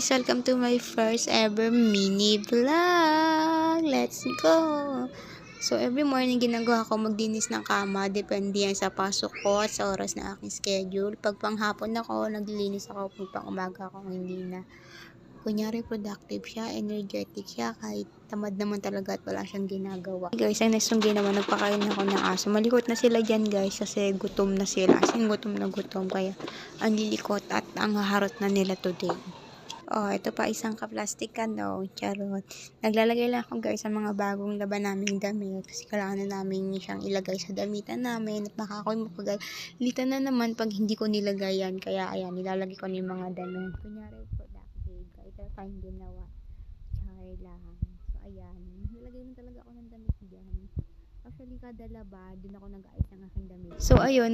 guys! Welcome to my first ever mini vlog! Let's go! So, every morning ginagawa ko maglinis ng kama. Depende yan sa pasok ko at sa oras na aking schedule. Pag panghapon ako, naglilinis ako. Pag pang umaga ako, hindi na. Kunyari, productive siya, energetic siya, kahit tamad naman talaga at wala siyang ginagawa. Hey guys, ang next kong ginawa, nagpakain ako ng aso. Malikot na sila dyan guys, kasi gutom na sila. As in, gutom na gutom. Kaya, ang lilikot at ang haharot na nila today. Oh, ito pa isang ka-plastic no, charot. Naglalagay lang ako guys sa mga bagong laban naming damit kasi kailangan na namin siyang ilagay sa damitan namin at baka ako mapagalitan na naman pag hindi ko nilagay yan. Kaya ayan, nilalagay ko na yung mga damit. Kunyari productive, kahit ito tayong ginawa. Char lang. So ayan, nilagay na talaga ako ng damit dyan. Actually, kada laba, dun ako nag-aayos ng aking damit. So ayun,